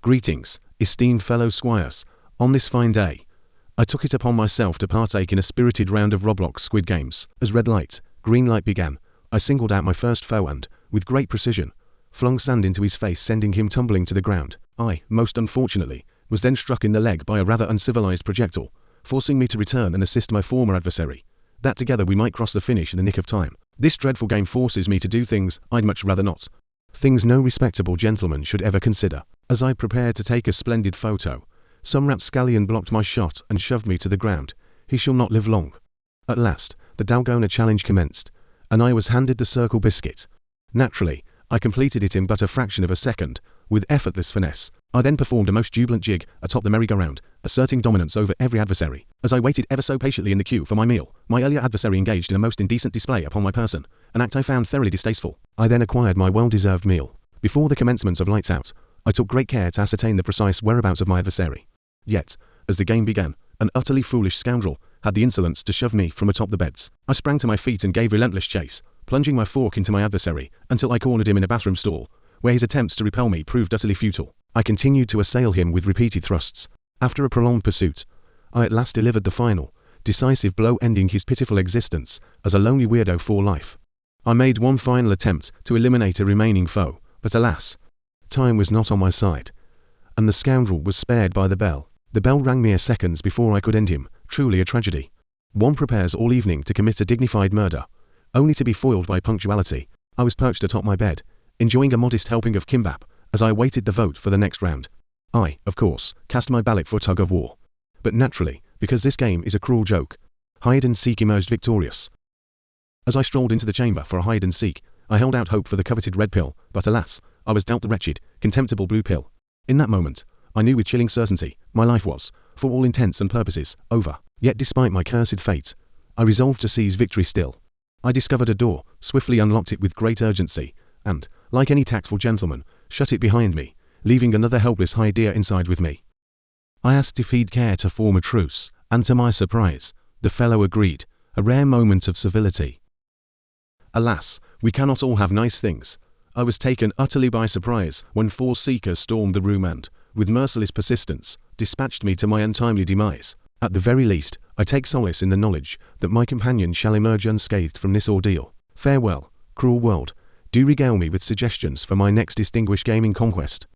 Greetings, esteemed fellow squires. On this fine day, I took it upon myself to partake in a spirited round of Roblox Squid games. As red light, green light began, I singled out my first foe and, with great precision, flung sand into his face, sending him tumbling to the ground. I, most unfortunately, was then struck in the leg by a rather uncivilized projectile, forcing me to return and assist my former adversary, that together we might cross the finish in the nick of time. This dreadful game forces me to do things I'd much rather not. Things no respectable gentleman should ever consider. As I prepared to take a splendid photo, some rapscallion blocked my shot and shoved me to the ground. He shall not live long. At last, the Dalgona challenge commenced, and I was handed the circle biscuit. Naturally, I completed it in but a fraction of a second, with effortless finesse. I then performed a most jubilant jig atop the merry-go-round, asserting dominance over every adversary. As I waited ever so patiently in the queue for my meal, my earlier adversary engaged in a most indecent display upon my person, an act I found thoroughly distasteful. I then acquired my well-deserved meal. Before the commencement of Lights Out, I took great care to ascertain the precise whereabouts of my adversary. Yet, as the game began, an utterly foolish scoundrel had the insolence to shove me from atop the beds. I sprang to my feet and gave relentless chase, plunging my fork into my adversary until I cornered him in a bathroom stall, where his attempts to repel me proved utterly futile. I continued to assail him with repeated thrusts. After a prolonged pursuit, I at last delivered the final, decisive blow, ending his pitiful existence as a lonely weirdo for life. I made one final attempt to eliminate a remaining foe, but alas, time was not on my side, and the scoundrel was spared by the bell. The bell rang mere seconds before I could end him. Truly a tragedy. One prepares all evening to commit a dignified murder, only to be foiled by punctuality. I was perched atop my bed, enjoying a modest helping of kimbap, as I awaited the vote for the next round. I, of course, cast my ballot for tug of war. But naturally, because this game is a cruel joke, hide and seek emerged victorious. As I strolled into the chamber for a hide and seek, I held out hope for the coveted red pill, but alas, I was dealt the wretched, contemptible blue pill. In that moment, I knew with chilling certainty, my life was, for all intents and purposes, over. Yet despite my cursed fate, I resolved to seize victory still. I discovered a door, swiftly unlocked it with great urgency, and, like any tactful gentleman, shut it behind me, leaving another helpless high deer inside with me. I asked if he'd care to form a truce, and to my surprise, the fellow agreed, a rare moment of civility. Alas, we cannot all have nice things. I was taken utterly by surprise when 4 seekers stormed the room and, with merciless persistence, dispatched me to my untimely demise. At the very least, I take solace in the knowledge that my companion shall emerge unscathed from this ordeal. Farewell, cruel world. Do regale me with suggestions for my next distinguished gaming conquest.